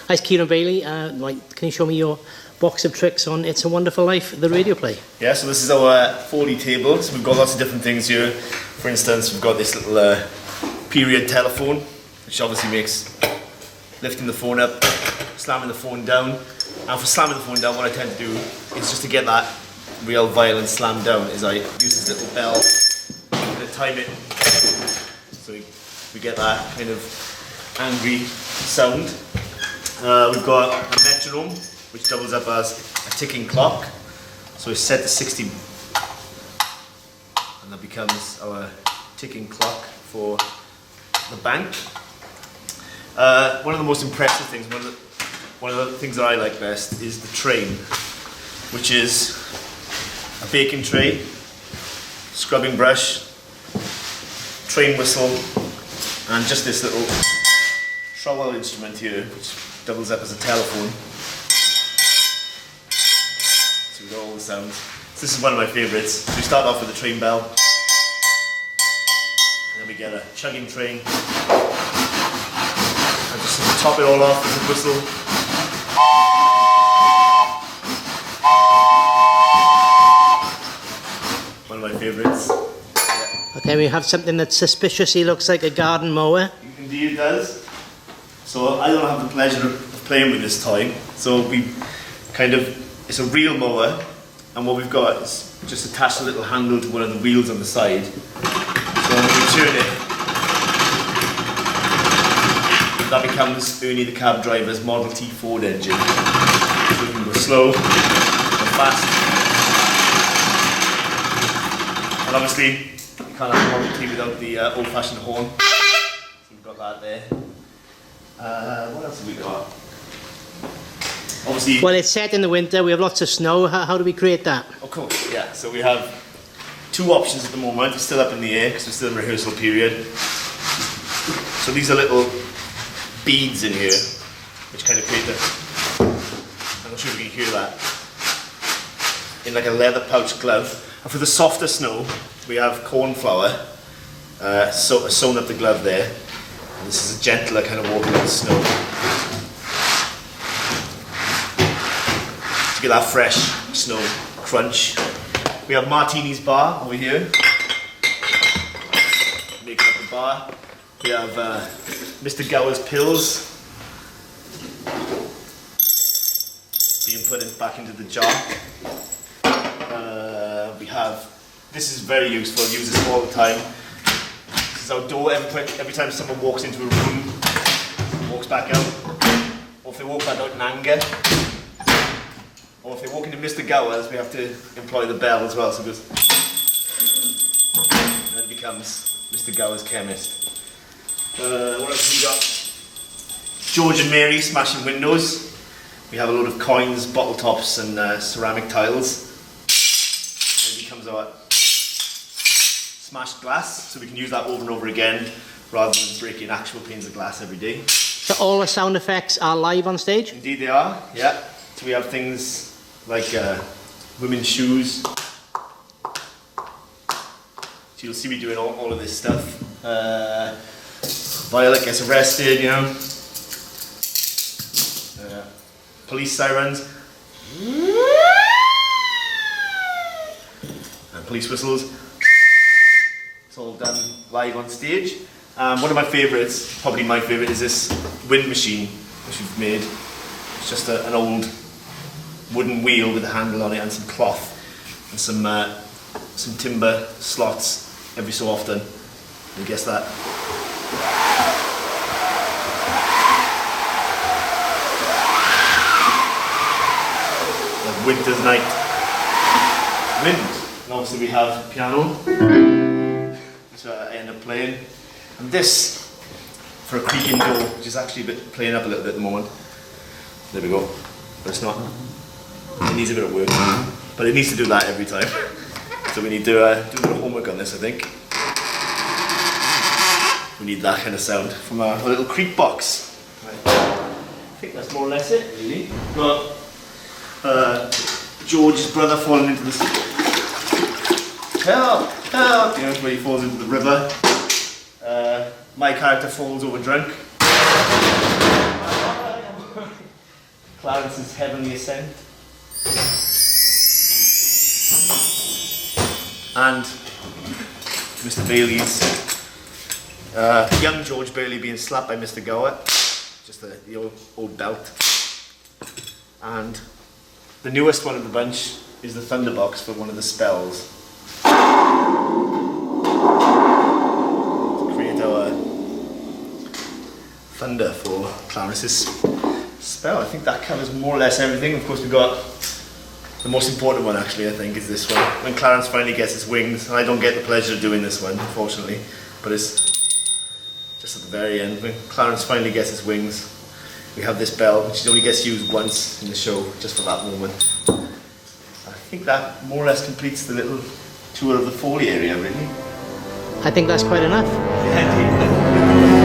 Hi, Kieran Bailey. Can you show me your box of tricks on It's a Wonderful Life, the radio play? Yeah, so this is our Foley table. So we've got lots of different things here. For instance, we've got this little period telephone, which obviously makes lifting the phone up, slamming the phone down. And for slamming the phone down, what I tend to do is just to get that real violent slam down, is I use this little bell to time it. So we get that kind of angry sound. We've got a metronome, which doubles up as a ticking clock. So it's set to 60, and that becomes our ticking clock for the bank. One of the most impressive things, one of the things that I like best is the train, which is a baking tray, scrubbing brush, train whistle, and just this little trowel instrument here, which doubles up as a telephone. So we've got all the sounds. So this is one of my favourites. So we start off with the train bell, and then we get a chugging train, and just to top it all off with a whistle. One of my favourites. Yeah. Okay, we have something that suspiciously looks like a garden mower. Indeed it does. So I don't have the pleasure of playing with this toy. So it's a real mower, and what we've got is just attached a little handle to one of the wheels on the side. So when we turn it, that becomes Ernie the cab driver's Model T Ford engine. So we can go slow, go fast. And obviously, you can't have a Model T without the old-fashioned horn. So we've got that there. What else have we got? Obviously, well, it's set in the winter, we have lots of snow. How do we create that? Of course, yeah. So we have two options at the moment. It's still up in the air because we're still in rehearsal period. So these are little beads in here, which kind of create the, I'm not sure if you can hear that, in like a leather pouch glove. And for the softer snow, we have corn flour sewn up the glove there. And this is a gentler kind of walking on the snow. To get that fresh snow crunch. We have Martini's bar over here. Making up the bar. We have Mr. Gower's pills being put back into the jar. We have, this is very useful, I use this all the time. This is outdoor, every time someone walks into a room, walks back out, or if they walk back out in anger, or if they walk into Mr. Gower's, we have to employ the bell as well, so it goes, and then it becomes Mr. Gower's chemist. What else have we got? George and Mary smashing windows. We have a load of coins, bottle tops and ceramic tiles. And it becomes our smashed glass, so we can use that over and over again rather than breaking actual panes of glass every day. So all the sound effects are live on stage? Indeed they are, yeah. So we have things like women's shoes. So you'll see me doing all of this stuff. Violet gets arrested, you know. Police sirens. And police whistles. It's all done live on stage. One of my favourites, probably my favourite, is this wind machine which we've made. It's just an old wooden wheel with a handle on it and some cloth and some timber slots every so often. You guess that? Like winter's night wind. And obviously we have piano, which I end up playing. And this for a creaking door, which is actually playing up a little bit at the moment. There we go. But it's not. It needs a bit of work, but it needs to do that every time. So we need to do a bit of homework on this, I think. We need that kind of sound from our little creak box. Right. I think that's more or less it, really. Got George's brother falling into the help, help, you know, where he falls into the river. My character falls over drunk. Clarence's Heavenly Ascent. And Mr. Bailey's young George Bailey being slapped by Mr. Gower, just the old belt. And the newest one of the bunch is the Thunderbox for one of the spells. To create our thunder for Clarence's spell. I think that covers more or less everything. Of course, we've got the most important one, actually, I think, is this one. When Clarence finally gets his wings, and I don't get the pleasure of doing this one, unfortunately, but it's just at the very end. When Clarence finally gets his wings, we have this bell, which only gets used once in the show, just for that moment. I think that more or less completes the little tour of the Foley area, really. I think that's quite enough. Yeah,